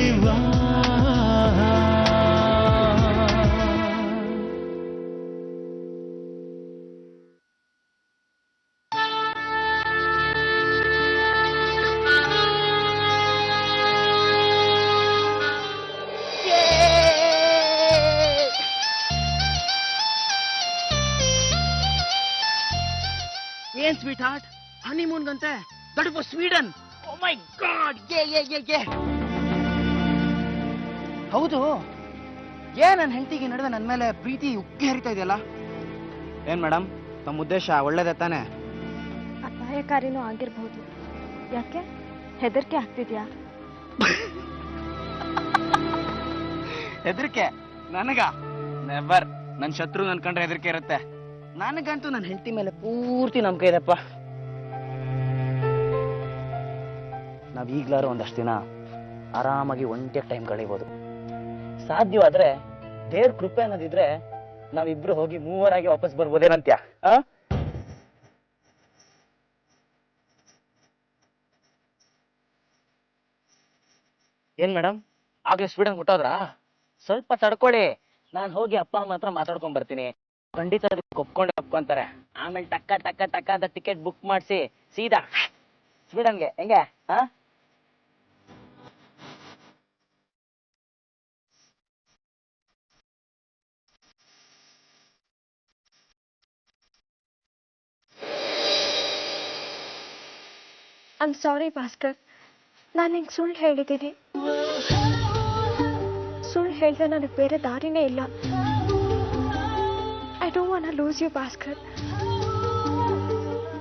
ವಿವಾಹ. ಏನ್ sweetheart ಹನಿಮೂನ್ಗಂತೆ that for Sweden. Oh my god. ಹೌದು, ನನ್ನ ಹೆಂಡತಿಗೆ ನಡುವೆ ನನ್ನ ಮೇಲೆ ಪ್ರೀತಿ ಉಕ್ಕಿ ಹರಿತಾ ಇದೆಯಲ್ಲ. ಏನ್ ಮೇಡಮ್, ತಮ್ಮ ಉದ್ದೇಶ ಒಳ್ಳೇದೇ ತಾನೆ? ಅಪಾಯಕಾರಿನೂ ಆಗಿರ್ಬಹುದು. ಯಾಕೆ ಹೆದರಿಕೆ ಆಗ್ತಿದ್ಯಾ? ಹೆದರಿಕೆ ನನಗ? ನೆವರ್. ನನ್ನ ಶತ್ರು ನನ್ ಕಂಡ್ರೆ ಹೆದರಿಕೆ ಇರುತ್ತೆ. ನನಗಂತೂ ನನ್ನ ಹೆಂಡತಿ ಮೇಲೆ ಪೂರ್ತಿ ನಂಬಿಕೆ ಇದೆಪ್ಪ. ನಾವ್ ಈಗ್ಲಾರು ಒಂದಷ್ಟು ದಿನ ಆರಾಮಾಗಿ ಒಂಟಿಯಾಗಿ ಟೈಮ್ ಕಳೀಬಹುದು. ಸಾಧ್ಯವಾದ್ರೆ ದೇವ್ರ ಕೃಪೆ ಅನ್ನೋದಿದ್ರೆ ನಾವಿಬ್ರು ಹೋಗಿ ಮೂವರಾಗಿ ವಾಪಸ್ ಬರ್ಬೋದೇನಂತ್ಯ? ಏನ್ ಮೇಡಮ್, ಆಗ್ಲೇ ಸ್ವೀಡನ್ ಹುಟ್ಟೋದ್ರಾ? ಸ್ವಲ್ಪ ತಡ್ಕೊಳ್ಳಿ, ನಾನು ಹೋಗಿ ಅಪ್ಪ ಅಮ್ಮ ಹತ್ರ ಮಾತಾಡ್ಕೊಂಡ್ ಬರ್ತೀನಿ. ಖಂಡಿತ ಒಪ್ಕೊಂತಾರೆ. ಆಮೇಲೆ ಟಕ್ಕ ಟಕ್ಕ ಟಕ್ಕ ಅಂತ ಟಿಕೆಟ್ ಬುಕ್ ಮಾಡಿಸಿ ಸೀದಾ ಸ್ವೀಡನ್ಗೆ. ಹೆಂಗೆ? ಐಮ್ ಸಾರಿ ಭಾಸ್ಕರ್, ನಾನು ನಿಂಗೆ ಸುಳ್ಳು ಹೇಳಿದ್ದೀನಿ. ಸುಳ್ಳು ಹೇಳಿದ್ರೆ ನನಗೆ ಬೇರೆ ದಾರಿನೇ ಇಲ್ಲ. I don't want to lose you Bhaskar.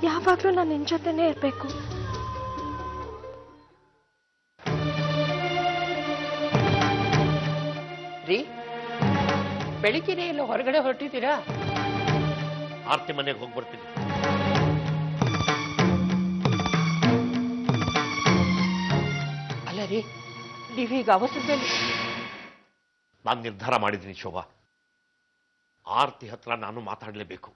ಯಾವಾಗಲೂ ನಾನು ನಿನ್ನ ಜೊತೆನೇ ಇರಬೇಕು. ರೀ, ಬೆಳಿಗ್ಗೆನೇ ಎಲ್ಲ ಹೊರಗಡೆ ಹೊರಟಿದ್ದೀರಾ? ಆರ್ತಿ ಮನೆಗೆ ಹೋಗಿ ಬರ್ತೀನಿ. ಅಲ್ಲ ರೀ, ನೀವೀಗ ಅವಸರದಲ್ಲಿ. ನಾನು ನಿರ್ಧಾರ ಮಾಡಿದ್ದೀನಿ ಶೋಭಾ, ಆರ್ತಿ ಹತ್ರ ನಾನು ಮಾತಾಡಲೇಬೇಕು.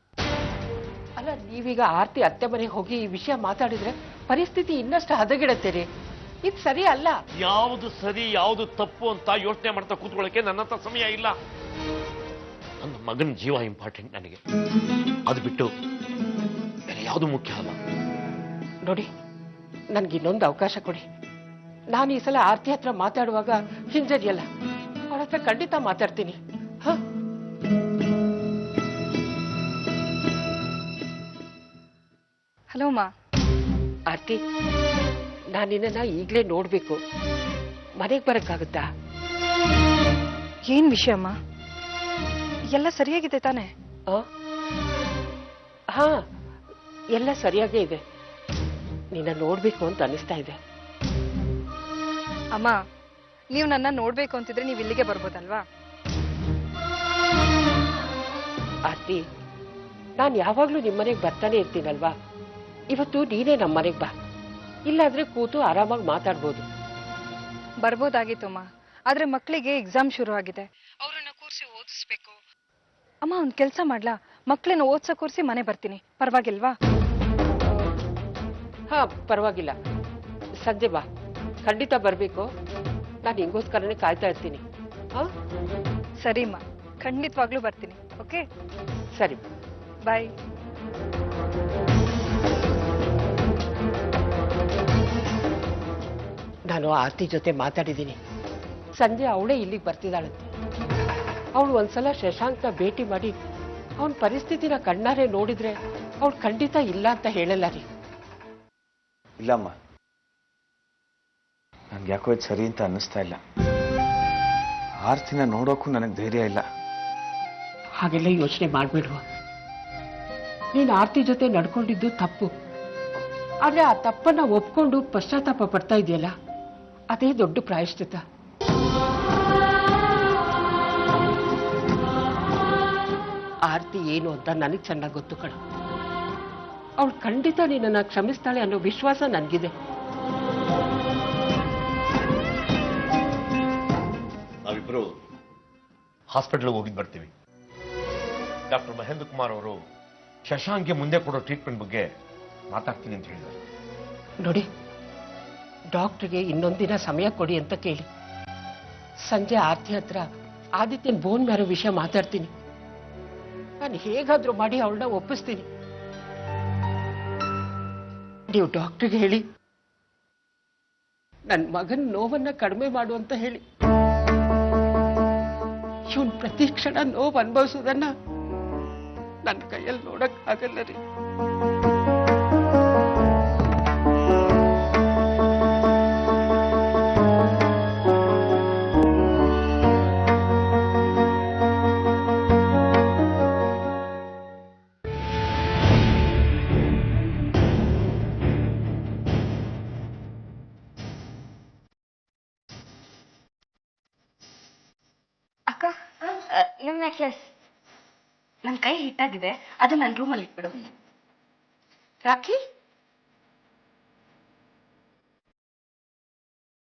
ಅಲ್ಲ, ನೀವೀಗ ಆರ್ತಿ ಅತ್ತೆ ಮನೆಗೆ ಹೋಗಿ ಈ ವಿಷಯ ಮಾತಾಡಿದ್ರೆ ಪರಿಸ್ಥಿತಿ ಇನ್ನಷ್ಟು ಹದಗೆಡುತ್ತೆ ರೀ. ಇದು ಸರಿ ಅಲ್ಲ. ಯಾವುದು ಸರಿ ಯಾವುದು ತಪ್ಪು ಅಂತ ಯೋಚನೆ ಮಾಡ್ತಾ ಕೂತ್ಕೊಳ್ಳೋಕೆ ನನ್ನ ಹತ್ರ ಸಮಯ ಇಲ್ಲ. ನನ್ನ ಮಗನ ಜೀವ ಇಂಪಾರ್ಟೆಂಟ್ ನನಗೆ. ಅದು ಬಿಟ್ಟು ಬೇರೆ ಯಾವುದು ಮುಖ್ಯ ಅಲ್ಲ. ನೋಡಿ, ನನ್ಗೆ ಇನ್ನೊಂದು ಅವಕಾಶ ಕೊಡಿ. ನಾನು ಈ ಸಲ ಆರ್ತಿ ಹತ್ರ ಮಾತಾಡುವಾಗ ಹಿಂಜರಿಯಲ್ಲ, ಅವಳ ಹತ್ರ ಖಂಡಿತ ಮಾತಾಡ್ತೀನಿ. ಹಲೋ ಮಾ. ಆರ್ತಿ, ನಾನು ನಿನ್ನ ಈಗಲೇ ನೋಡ್ಬೇಕು. ಮನೆಗೆ ಬರಕ್ಕಾಗುತ್ತಾ? ಏನ್ ವಿಷಯಮ್ಮ? ಎಲ್ಲ ಸರಿಯಾಗಿದೆ ತಾನೆ? ಹಾ, ಎಲ್ಲ ಸರಿಯಾಗೇ ಇದೆ. ನಿನ್ನ ನೋಡ್ಬೇಕು ಅಂತ ಅನಿಸ್ತಾ ಇದೆ. ಅಮ್ಮ, ನೀವು ನನ್ನ ನೋಡ್ಬೇಕು ಅಂತಿದ್ರೆ ನೀವು ಇಲ್ಲಿಗೆ ಬರ್ಬೋದಲ್ವಾ? ಆರ್ತಿ, ನಾನು ಯಾವಾಗ್ಲೂ ನಿಮ್ಮನೆಗೆ ಬರ್ತಾನೆ ಇರ್ತೀನಲ್ವಾ? ಇವತ್ತು ನೀನೇ ನಮ್ಮನೆಗೆ ಬಾ. ಇಲ್ಲಾದ್ರೆ ಕೂತು ಆರಾಮಾಗಿ ಮಾತಾಡ್ಬೋದು. ಬರ್ಬೋದಾಗಿತ್ತಮ್ಮ, ಆದ್ರೆ ಮಕ್ಕಳಿಗೆ ಎಕ್ಸಾಮ್ ಶುರು ಆಗಿದೆ. ಅವ್ರನ್ನ ಕೂರಿಸಿ ಓದಿಸ್ಬೇಕು. ಅಮ್ಮ, ಒಂದ್ ಕೆಲ್ಸ ಮಾಡ್ಲಾ? ಮಕ್ಕಳನ್ನ ಓದ್ಸ ಕೂರಿಸಿ ಮನೆ ಬರ್ತೀನಿ, ಪರವಾಗಿಲ್ವಾ? ಹಾ, ಪರವಾಗಿಲ್ಲ. ಸಂಜೆ ಬಾ, ಖಂಡಿತ ಬರ್ಬೇಕು. ನಾನು ಹಿಂಗೋಸ್ಕರನೇ ಕಾಯ್ತಾ ಇರ್ತೀನಿ. ಹಾ, ಸರಿಮ್ಮ, ಖಂಡಿತವಾಗ್ಲೂ ಬರ್ತೀನಿ. ಓಕೆ, ಸರಿ, ಬಾಯ್. ನಾನು ಆರ್ತಿ ಜೊತೆ ಮಾತಾಡಿದ್ದೀನಿ. ಸಂಜೆ ಅವಳೇ ಇಲ್ಲಿಗೆ ಬರ್ತಿದ್ದಾಳಂತೆ. ಅವಳು ಒಂದ್ಸಲ ಶಶಾಂಕ್ನ ಭೇಟಿ ಮಾಡಿ ಅವನ ಪರಿಸ್ಥಿತಿನ ಕಣ್ಣಾರೆ ನೋಡಿದ್ರೆ ಅವಳು ಖಂಡಿತ ಇಲ್ಲ ಅಂತ ಹೇಳಲ್ಲ ರೀ. ಇಲ್ಲಮ್ಮ, ನನ್ಗೆ ಯಾಕೋ ಇದು ಸರಿ ಅಂತ ಅನ್ನಿಸ್ತಾ ಇಲ್ಲ. ಆರ್ತಿನ ನೋಡೋಕ್ಕೂ ನನಗೆ ಧೈರ್ಯ ಇಲ್ಲ. ಹಾಗೆಲ್ಲ ಯೋಚನೆ ಮಾಡ್ಬಿಡುವ. ನೀನು ಆರ್ತಿ ಜೊತೆ ನಡ್ಕೊಂಡಿದ್ದು ತಪ್ಪು. ಆದ್ರೆ ಆ ತಪ್ಪನ್ನ ಒಪ್ಕೊಂಡು ಪಶ್ಚಾತ್ತಾಪ ಪಡ್ತಾ ಇದೆಯಲ್ಲ, ಅದೇ ದೊಡ್ಡ ಪ್ರಾಯಶ್ಚಿತ್ತ. ಆರ್ತಿ ಏನು ಅಂತ ನನಗೆ ಚೆನ್ನಾಗಿ ಗೊತ್ತು ಕಣ. ಅವಳು ಖಂಡಿತ ನಿನ್ನನ್ನ ಕ್ಷಮಿಸ್ತಾಳೆ ಅನ್ನೋ ವಿಶ್ವಾಸ ನನಗಿದೆ. ನಾವಿಬ್ರು ಹಾಸ್ಪಿಟಲ್ಗೆ ಹೋಗಿದ್ದು ಬರ್ತೀವಿ. ಡಾಕ್ಟರ್ ಮಹೇಂದ್ರ ಕುಮಾರ್ ಅವರು ಶಶಾಂಕ್ಗೆ ಮುಂದೆ ಕೊಡೋ ಟ್ರೀಟ್ಮೆಂಟ್ ಬಗ್ಗೆ ಮಾತಾಡ್ತೀನಿ ಅಂತ ಹೇಳಿದ್ದಾರೆ. ನೋಡಿ, ಡಾಕ್ಟರ್ಗೆ ಇನ್ನೊಂದಿನ ಸಮಯ ಕೊಡಿ ಅಂತ ಕೇಳಿ. ಸಂಜೆ ಆರ್ತಿ ಹತ್ರ ಆದಿತ್ಯನ್ ಬೋನ್ ಮ್ಯಾರೋ ವಿಷಯ ಮಾತಾಡ್ತೀನಿ. ನಾನು ಹೇಗಾದ್ರೂ ಮಾಡಿ ಅವಳನ್ನ ಒಪ್ಪಿಸ್ತೀನಿ. ನೀವು ಡಾಕ್ಟರ್ಗೆ ಹೇಳಿ ನನ್ನ ಮಗನ ನೋವನ್ನ ಕಡಿಮೆ ಮಾಡು ಅಂತ ಹೇಳಿ. ಇವನ್ ಪ್ರತಿ ಕ್ಷಣ ನೋವು ಅನುಭವಿಸೋದನ್ನ ನನ್ನ ಕೈಯಲ್ಲಿ ನೋಡಕ್ ಆಗಲ್ಲ ರೀ. ಅಕ್ಕ ನಿಮ್ ನೆಕ್ಲೆಸ್ ನನ್ನ ಕೈ ಹಿಟ್ಟಾಗಿದೆ, ಅದು ನನ್ನ ರೂಮಲ್ಲಿ ಇಟ್ಬಿಡು. ರಾಖಿ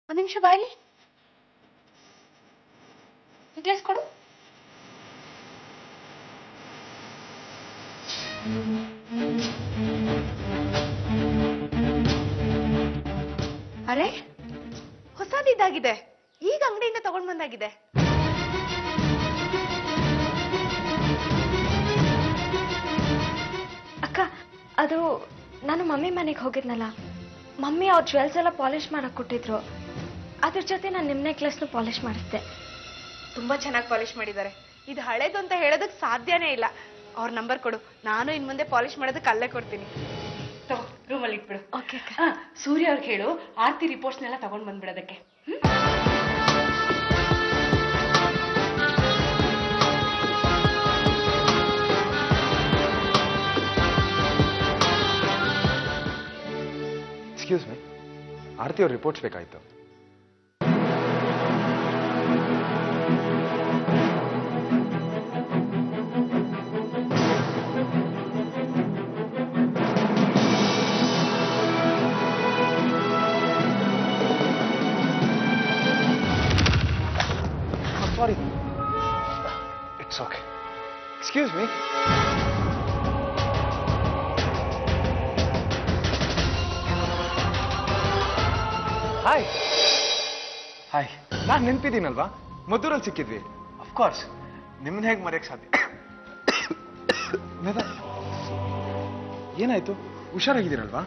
ಒಂದ್ ನಿಮಿಷ ಬಾಯ್ಲಿ, ನೆಕ್ಲೆಸ್ ಕೊಡು. ಅರೆ ಹೊಸದಿದ್ದಾಗಿದೆ, ಈಗ ಅಂಗಡಿಯಿಂದ ತಗೊಂಡ್ ಬಂದಾಗಿದೆ. ಅಕ್ಕ ಅದು ನಾನು ಮಮ್ಮಿ ಮನೆಗೆ ಹೋಗಿದ್ನಲ್ಲ, ಮಮ್ಮಿ ಅವ್ರ ಜ್ವೆಲ್ಸ್ ಎಲ್ಲ ಪಾಲಿಶ್ ಮಾಡಕ್ ಕೊಟ್ಟಿದ್ರು. ಅದ್ರ ಜೊತೆ ನಾನು ನಿಮ್ಮ ನೆಕ್ಲೆಸ್ನು ಪಾಲಿಶ್ ಮಾಡಿಸ್ದೆ. ತುಂಬಾ ಚೆನ್ನಾಗಿ ಪಾಲಿಶ್ ಮಾಡಿದ್ದಾರೆ. ಇದು ಹಳೇದು ಅಂತ ಹೇಳೋದಕ್ಕೆ ಸಾಧ್ಯನೇ ಇಲ್ಲ. ಅವ್ರ ನಂಬರ್ ಕೊಡು, ನಾನು ಇನ್ ಮುಂದೆ ಪಾಲಿಶ್ ಮಾಡೋದಕ್ಕೆ ಅಲ್ಲೇ ಕೊಡ್ತೀನಿ. ರೂಮಲ್ಲಿ ಇಟ್ಬಿಡು. ಓಕೆ ಸೂರ್ಯ ಅವ್ರಿಗೆ ಹೇಳು ಆರ್ತಿ ರಿಪೋರ್ಟ್ಸ್ನೆಲ್ಲ ತಗೊಂಡ್ ಬಂದ್ಬಿಡೋದಕ್ಕೆ. ಎಕ್ಸ್ಕ್ಯೂಸ್ ಮೀ, ಆರತಿ ಅವ್ರ ರಿಪೋರ್ಟ್ಸ್ ಬೇಕಾಯ್ತು. Sorry, it's okay. Excuse me. Hi hi, ನಾನು ನೆನ್ಪಿದ್ದೀನಲ್ವಾ, ಮದ್ದೂರಲ್ಲಿ ಸಿಕ್ಕಿದ್ವಿ. ಅಫ್ಕೋರ್ಸ್, ನಿಮ್ಮನ್ನ ಹೇಗೆ ಮರೆಯಕ್ಕೆ ಸಾಧ್ಯ. ಏನಾಯ್ತು, ಹುಷಾರಾಗಿದ್ದೀರಲ್ವಾ?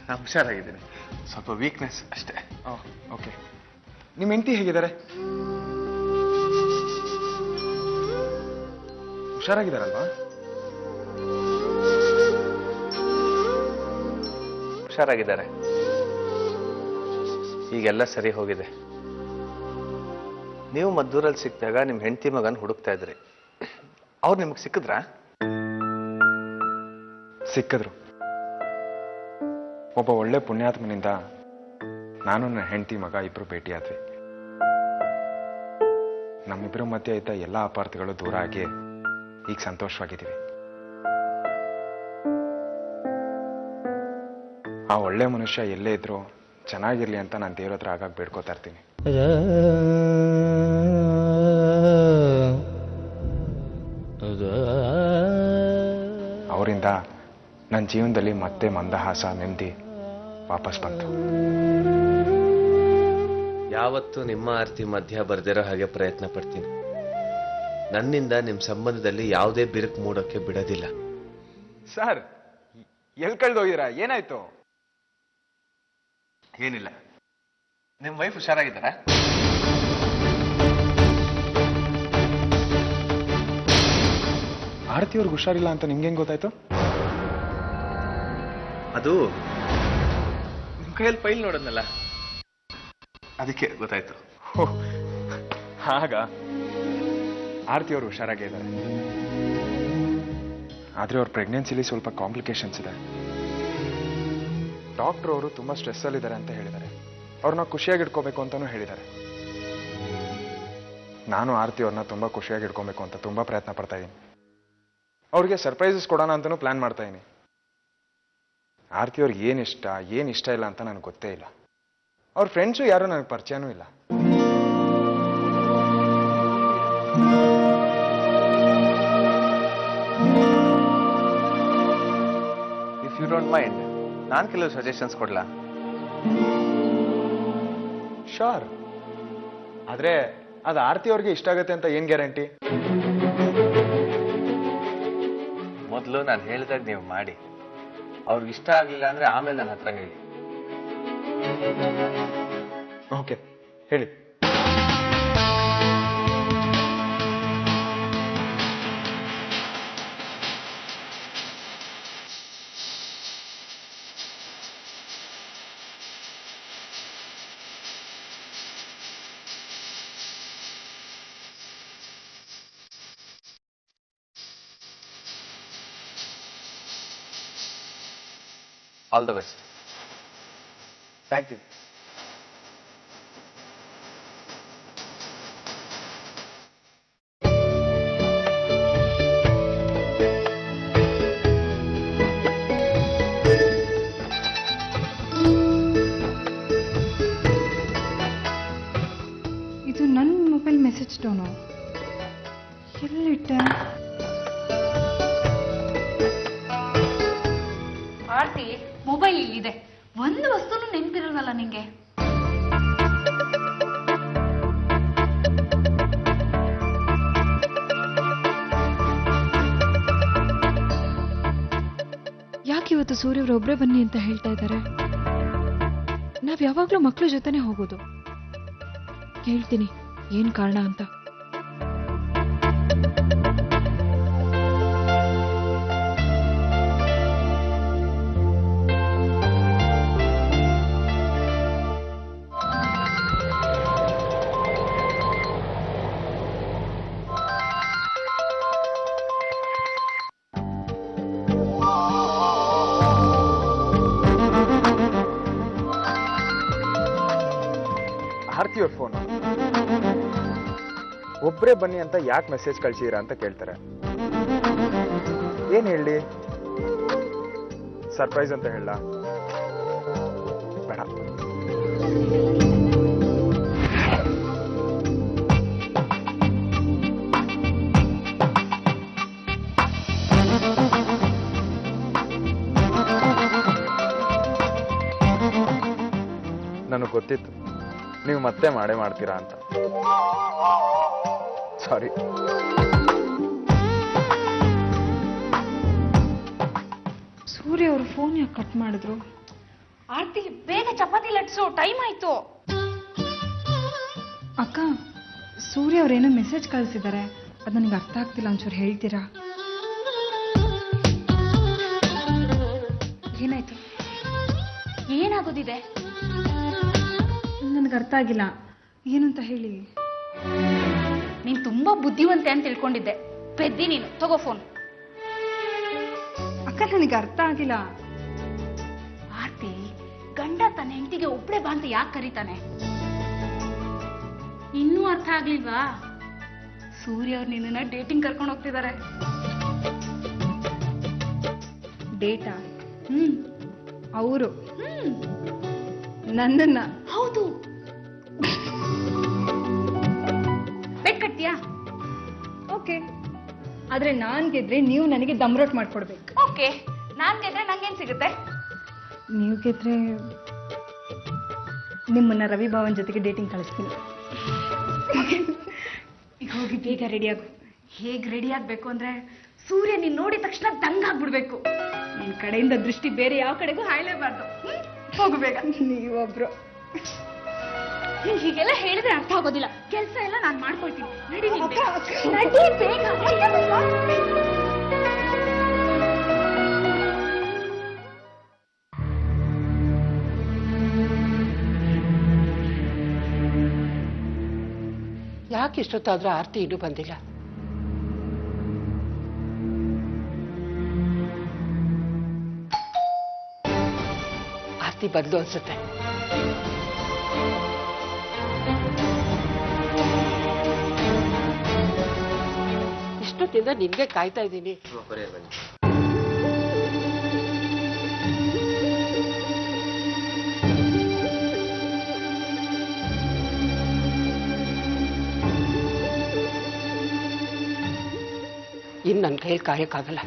ನಾನು ಹುಷಾರಾಗಿದ್ದೀನಿ, ಸ್ವಲ್ಪ ವೀಕ್ನೆಸ್ ಅಷ್ಟೇ. ಓಕೆ, ನಿಮ್ಮ ಹೆಂಡತಿ ಹೇಗಿದ್ದಾರೆ? ಹುಷಾರಾಗಿದ್ದಾರಲ್ವಾ? ಹುಷಾರಾಗಿದ್ದಾರೆ, ಈಗೆಲ್ಲ ಸರಿ ಹೋಗಿದೆ. ನೀವು ಮದ್ದೂರಲ್ಲಿ ಸಿಕ್ಕಿದಾಗ ನಿಮ್ಮ ಹೆಂಡತಿ ಮಗನ ಹುಡುಕ್ತಾ ಇದ್ರಿ, ಅವ್ರು ನಿಮ್ಗೆ ಸಿಕ್ಕಿದ್ರಾ? ಸಿಕ್ಕಿದ್ರು. ಒಬ್ಬ ಒಳ್ಳೆ ಪುಣ್ಯಾತ್ಮನಿಂದ ನಾನು ನನ್ನ ಹೆಂಡತಿ ಮಗ ಇಬ್ರು ಭೇಟಿಯಾದ್ವಿ. ನಮ್ಮಿಬ್ಬರ ಮಧ್ಯೆ ಇದ್ದ ಎಲ್ಲ ಅಪಾರ್ಥಗಳು ದೂರ ಆಗಿ ಈಗ ಸಂತೋಷವಾಗಿದ್ದೀವಿ. ಆ ಒಳ್ಳೆ ಮನುಷ್ಯ ಎಲ್ಲೇ ಇದ್ರು ಚೆನ್ನಾಗಿರ್ಲಿ ಅಂತ ನಾನು ದೇವ್ರ ಹತ್ರ ಆಗಾಗ ಬೇಡ್ಕೋತಾ ಇರ್ತೀನಿ. ಅವರಿಂದ ನನ್ನ ಜೀವನದಲ್ಲಿ ಮತ್ತೆ ಮಂದಹಾಸ, ನೆಮ್ಮದಿ ವಾಪಸ್ ಬಂತು. ಯಾವತ್ತೂ ನಿಮ್ಮ ಆರ್ತಿ ಮಧ್ಯ ಬರ್ದಿರೋ ಹಾಗೆ ಪ್ರಯತ್ನ ಪಡ್ತೀನಿ. ನನ್ನಿಂದ ನಿಮ್ಮ ಸಂಬಂಧದಲ್ಲಿ ಯಾವುದೇ ಬಿರುಕು ಮೂಡೋಕೆ ಬಿಡೋದಿಲ್ಲ. ಸರ್, ಎಲ್ಲಿ ಕಳ್ದೋಗಿದ್ದೀರಾ? ಏನಾಯ್ತು? ಏನಿಲ್ಲ, ನಿಮ್ಮ ವೈಫ್ ಹುಷಾರಾಗಿದ್ದಾರಾ? ಆರತಿ ಅವ್ರಿಗೆ ಹುಷಾರಿಲ್ಲ ಅಂತ ನಿಮ್ಗೆ ಹೆಂಗ್ ಗೊತ್ತಾಯ್ತು? ಅದು ನಿಮ್ಮ ಕೈಯಲ್ಲಿ ಫೈಲ್ ನೋಡೋದ್ನಲ್ಲ, ಅದಕ್ಕೆ ಗೊತ್ತಾಯ್ತು. ಆಗ ಆರತಿ ಅವರು ಹುಷಾರಾಗೇ ಇದ್ದಾರೆ, ಆದ್ರೆ ಅವ್ರ ಪ್ರೆಗ್ನೆನ್ಸಿಲಿ ಸ್ವಲ್ಪ ಕಾಂಪ್ಲಿಕೇಶನ್ಸ್ ಇದೆ. ಡಾಕ್ಟರ್ ಅವರು ತುಂಬಾ ಸ್ಟ್ರೆಸ್ ಅಲ್ಲಿ ಇದ್ದಾರೆ ಅಂತ ಹೇಳಿದ್ದಾರೆ. ಅವ್ರನ್ನ ಖುಷಿಯಾಗಿ ಇಟ್ಕೋಬೇಕು ಅಂತಾನೂ ಹೇಳಿದ್ದಾರೆ. ನಾನು ಆರತಿ ಅವ್ರನ್ನ ತುಂಬಾ ಖುಷಿಯಾಗಿ ಇಟ್ಕೋಬೇಕು ಅಂತ ತುಂಬಾ ಪ್ರಯತ್ನ ಪಡ್ತಾ ಇದ್ದೀನಿ. ಅವ್ರಿಗೆ ಸರ್ಪ್ರೈಸಸ್ ಕೊಡೋಣ ಅಂತಾನೂ ಪ್ಲಾನ್ ಮಾಡ್ತಾ ಇದ್ದೀನಿ. ಆರತಿ ಅವ್ರಿಗೆ ಏನ್ ಇಷ್ಟ ಇಲ್ಲ ಅಂತ ನನಗೆ ಗೊತ್ತೇ ಇಲ್ಲ. ಅವ್ರ ಫ್ರೆಂಡ್ಸು ಯಾರು ನನಗೆ ಪರಿಚಯನೂ ಇಲ್ಲ. ಇಫ್ ಯು ಡೋಂಟ್ ಮೈಂಡ್, ನಾನು ಕೆಲವು ಸಜೆಷನ್ಸ್ ಕೊಡ್ಲಾ? ಶೋರ್, ಆದ್ರೆ ಅದು ಆರ್ತಿ ಅವ್ರಿಗೆ ಇಷ್ಟ ಆಗತ್ತೆ ಅಂತ ಏನ್ ಗ್ಯಾರಂಟಿ? ಮೊದಲು ನಾನು ಹೇಳಿದಾಗ ನೀವು ಮಾಡಿ, ಅವ್ರಿಗೆ ಇಷ್ಟ ಆಗ್ಲಿಲ್ಲ ಅಂದ್ರೆ ಆಮೇಲೆ ನನ್ನ ಹತ್ರ ಹೇಳಿ. ಓಕೆ, ಹೇಳಿ. All the best. Thank you. ಇದು ನನ್ನ ಮೊಬೈಲ್ ಮೆಸೇಜ್ ಟೋನು. ಎಲ್ಲಿಟ್ಟೆ? ಆರ್ತಿ, ಮೊಬೈಲ್ ಇಲ್ಲಿದೆ. ಒಂದು ವಸ್ತುನು ನೆನಪಿರಲ್ವಲ್ಲ ನಿಂಗೆ? ಯಾಕೆ ಇವತ್ತು ಸೂರ್ಯವ್ರು ಒಬ್ಬರೇ ಬನ್ನಿ ಅಂತ ಹೇಳ್ತಾ ಇದ್ದಾರೆ? ನಾವ್ ಯಾವಾಗ್ಲೂ ಮಕ್ಳ ಜೊತೆನೆ ಹೋಗೋದು. ಹೇಳ್ತೀನಿ ಏನ್ ಕಾರಣ ಅಂತ. ಆರ್ತಿ ಅವ್ರ ಫೋನ್. ಒಬ್ಬರೇ ಬನ್ನಿ ಅಂತ ಯಾಕೆ ಮೆಸೇಜ್ ಕಳ್ಸಿದ್ದೀರಾ ಅಂತ ಕೇಳ್ತಾರೆ. ಏನ್ ಹೇಳಿ? ಸರ್ಪ್ರೈಸ್ ಅಂತ ಹೇಳ? ಬೇಡ. ನನಗೆ ಗೊತ್ತಿತ್ತು ನೀವು ಮತ್ತೆ ಮಾಡೇ ಮಾಡ್ತೀರಾ ಅಂತ. ಸಾರಿ. ಸೂರ್ಯ ಅವರು ಫೋನ್ ಯಾಕೆ ಕಟ್ ಮಾಡಿದ್ರು? ಆರ್ತಿ, ಬೇಗ ಚಪಾತಿ ಲಟ್ಸು, ಟೈಮ್ ಆಯ್ತು. ಅಕ್ಕ, ಸೂರ್ಯ ಅವ್ರೇನೋ ಮೆಸೇಜ್ ಕಳಿಸಿದ್ದಾರೆ, ಅದು ನನಗೆ ಅರ್ಥ ಆಗ್ತಿಲ್ಲ, ಒಂಚೂರು ಹೇಳ್ತೀರಾ? ಏನಾಯ್ತು? ಏನಾಗೋದಿದೆ? ನನಗೆ ಅರ್ಥ ಆಗಿಲ್ಲ, ಏನಂತ ಹೇಳಿ. ನೀನ್ ತುಂಬಾ ಬುದ್ಧಿವಂತೆ ಅಂತ ತಿಳ್ಕೊಂಡಿದ್ದೆ. ಪೆದ್ದಿ ನೀನು. ತಗೋ ಫೋನ್. ಅಕ್ಕ, ನನಗೆ ಅರ್ಥ ಆಗಿಲ್ಲ. ಆರ್ತಿ, ಗಂಡ ತನ್ನ ಹೆಂಡತಿಗೆ ಒಬ್ಳೆ ಬಾ ಅಂತ ಯಾಕೆ ಕರೀತಾನೆ? ಇನ್ನೂ ಅರ್ಥ ಆಗ್ಲಿಲ್ವಾ? ಸೂರ್ಯ ಅವ್ರು ನಿನ್ನ ಡೇಟಿಂಗ್ ಕರ್ಕೊಂಡು ಹೋಗ್ತಿದ್ದಾರೆ. ಡೇಟಾ? ಅವರು ನನ್ನನ್ನ? ಹೌದು. ಬೆಟ್ ಕಟ್ತೀಯಾ? ಓಕೆ, ಆದ್ರೆ ನಾನ್ ಗೆದ್ರೆ ನೀವು ನನಗೆ ದಮ್ ರೋಟ್ ಮಾಡ್ಕೊಡ್ಬೇಕು. ಓಕೆ, ನಾನ್ ಗೆದ್ರೆ ನಂಗೇನ್ ಸಿಗುತ್ತೆ? ನೀವು ಗೆದ್ರೆ ನಿಮ್ಮನ್ನ ರವಿ ಭಾವನ್ ಜೊತೆಗೆ ಡೇಟಿಂಗ್ ಕಳಿಸ್ತೀನಿ. ಈಗ ಹೋಗಿ ಬೇಗ ರೆಡಿ ಆಗು. ಹೇಗ್ ರೆಡಿ ಆಗ್ಬೇಕು ಅಂದ್ರೆ, ಸೂರ್ಯ ನೀನ್ ನೋಡಿದ ತಕ್ಷಣ ದಂಗಾಗ್ಬಿಡ್ಬೇಕು. ನಿನ್ ಕಡೆಯಿಂದ ದೃಷ್ಟಿ ಬೇರೆ ಯಾವ ಕಡೆಗೂ ಹಾಯ್ಲೇಬಾರ್ದು. ಹೋಗು ಬೇಗ. ನೀವೊಬ್ರು. ಹೀಗೆಲ್ಲ ಹೇಳಿದ್ರೆ ಅರ್ಥ ಆಗೋದಿಲ್ಲ. ಕೆಲಸ ಎಲ್ಲ ನಾನ್ ಮಾಡ್ಕೊಳ್ತೀನಿ. ನಡಿ ನೀನ್ ಬೇಗ. ನಡಿ ಬೇಗ. ಯಾಕೆ ಇಷ್ಟೊತ್ತಾದ್ರೂ ಆರ್ತಿ ಇನ್ನೂ ಬಂದಿಲ್ಲ? ಆರ್ತಿ ಬಂದು ಅನ್ಸುತ್ತೆ. ಇಷ್ಟೊತ್ತಿಂದ ನಿನ್ಗೆ ಕಾಯ್ತಾ ಇದ್ದೀನಿ. ಇನ್ನು ನನ್ನ ಕೈಯಲ್ಲಿ ಕಾಯಕ್ಕಾಗಲ್ಲ,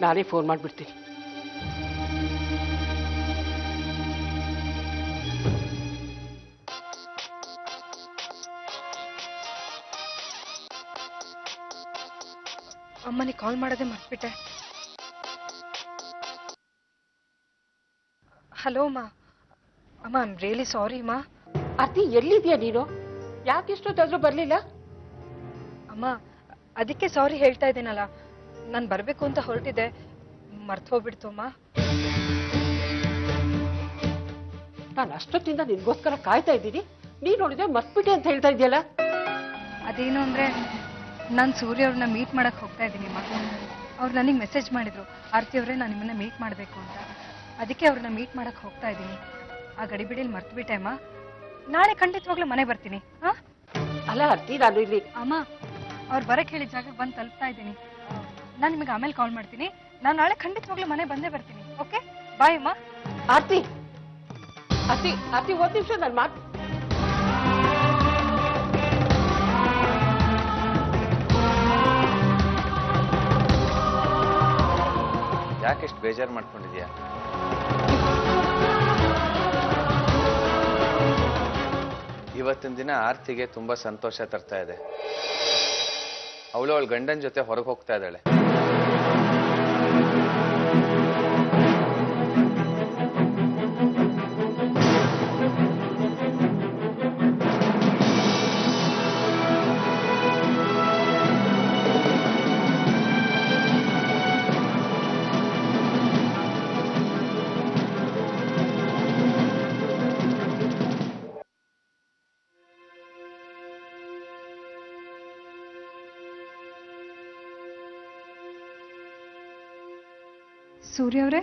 ನಾನೇ ಫೋನ್ ಮಾಡಿಬಿಡ್ತೀನಿ. ಅಮ್ಮನಿಗೆ ಕಾಲ್ ಮಾಡೋದೇ ಮರ್ತ್ಬಿಟ್ಟೆ. ಹಲೋ ಅಮ್ಮ. ಅಮ್ಮ ಐ ಆಮ್ ರಿಯಲಿ ಸಾರಿ ಅಮ್ಮ. ಆರ್ತಿ ಎಲ್ಲಿದ್ಯಾ ನೀನು? ಯಾಕೆ ಇಷ್ಟೊತ್ತಾದ್ರೂ ಬರ್ಲಿಲ್ಲ? ಅಮ್ಮ ಅದಕ್ಕೆ ಸಾರಿ ಹೇಳ್ತಾ ಇದ್ದೀನಲ್ಲ, ನಾನು ಬರಬೇಕು ಅಂತ ಹೊರಟಿದ್ದೆ, ಮರ್ತು ಹೋಗ್ಬಿಡ್ತು ಅಮ್ಮ. ನಾನು ಅಷ್ಟೊತ್ತಿಂದ ನಿನ್ಗೋಸ್ಕರ ಕಾಯ್ತಾ ಇದ್ದೀನಿ, ನೀನ್ ನೋಡಿದ್ರೆ ಮರ್ತ್ಬಿಟ್ಟೆ ಅಂತ ಹೇಳ್ತಾ ಇದೆಯಲ್ಲ. ಅದೇನು ಅಂದ್ರೆ ನಾನು ಸೂರ್ಯ ಅವ್ರನ್ನ ಮೀಟ್ ಮಾಡಕ್ ಹೋಗ್ತಾ ಇದ್ದೀನಿ ಅಮ್ಮ. ಅವ್ರು ನನಗೆ ಮೆಸೇಜ್ ಮಾಡಿದ್ರು, ಆರ್ತಿ ಅವರೇ ನಾನು ನಿಮ್ಮನ್ನ ಮೀಟ್ ಮಾಡಬೇಕು ಅಂತ. ಅದಕ್ಕೆ ಅವ್ರನ್ನ ಮೀಟ್ ಮಾಡಕ್ ಹೋಗ್ತಾ ಇದ್ದೀನಿ. ಆ ಗಡಿಬಿಡಿಲಿ ಮರ್ತ್ಬಿಟ್ಟೆ ಅಮ್ಮ. ನಾಳೆ ಖಂಡಿತವಾಗ್ಲೂ ಮನೆ ಬರ್ತೀನಿ. ಹಾ ಅಲ್ಲ ಆರ್ತಿ, ನಾನು ಇಲ್ಲಿ ಅಮ್ಮ ಅವ್ರು ಬರಕ್ ಹೇಳಿದ ಜಾಗಕ್ಕೆ ಬಂದು ತಲುಪ್ತಾ ಇದ್ದೀನಿ. ನಾನು ನಿಮಗೆ ಆಮೇಲೆ ಕಾಲ್ ಮಾಡ್ತೀನಿ. ನಾನು ನಾಳೆ ಖಂಡಿತವಾಗ್ಲೂ ಮನೆ ಬಂದೇ ಬರ್ತೀನಿ. ಓಕೆ ಬಾಯ್ ಅಮ್ಮ. ಆರ್ತಿ ಆರ್ತಿ ಆರ್ತಿ ಒಂದ್ ನಿಮಿಷ ನಾನು ಮಾತು. ಯಾಕೆಷ್ಟು ಬೇಜಾರು ಮಾಡ್ಕೊಂಡಿದ್ಯಾ? ಇವತ್ತಿನ ದಿನ ಆರ್ತಿಗೆ ತುಂಬಾ ಸಂತೋಷ ತರ್ತಾ ಇದೆ. ಅವಳು ಅವಳ ಗಂಡನ ಜೊತೆ ಹೊರಗೆ ಹೋಗ್ತಾ ಇದ್ದಾಳೆ. ಸೂರ್ಯ ಅವರೇ,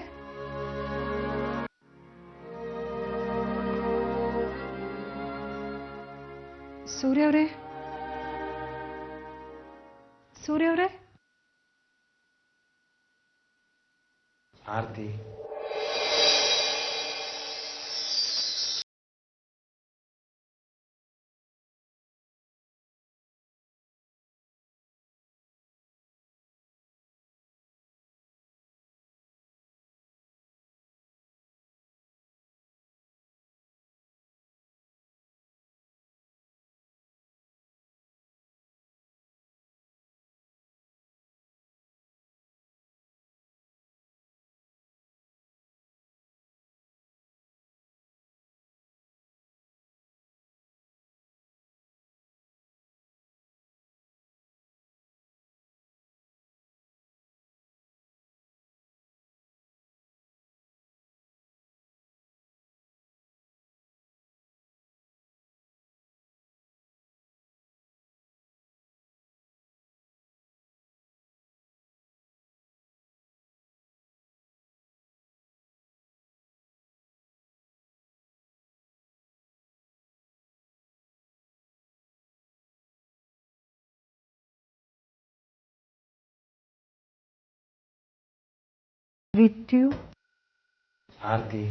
ಸೂರ್ಯ ಅವರೇ, ಸೂರ್ಯ ಅವರೇ. Aarti with you. Aarti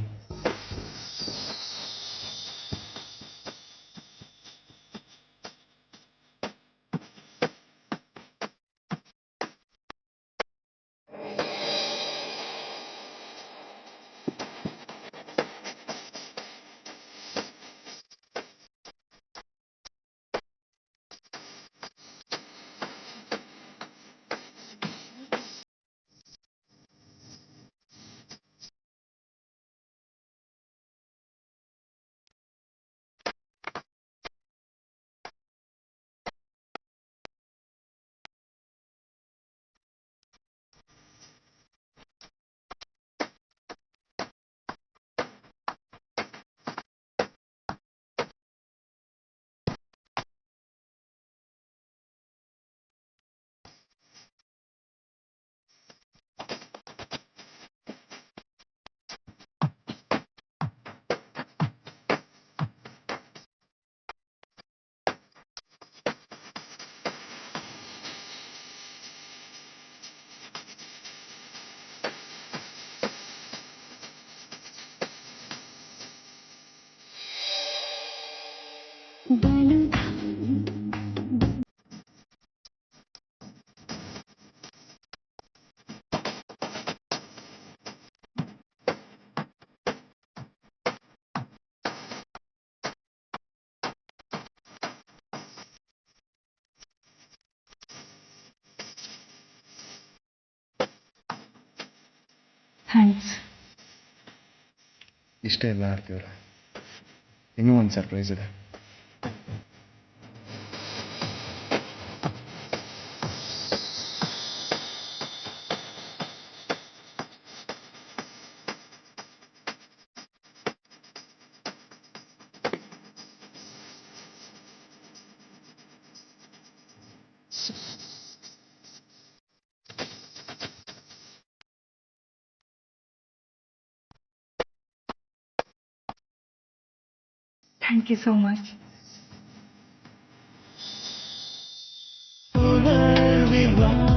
thanks. ಇಷ್ಟೇ ಇಲ್ಲ ಆರ್ತಿ ಅವರ, ಇನ್ನೂ ಒಂದು ಸರ್ಪ್ರೈಸ್ ಇದೆ. Thank you so much. Over we run.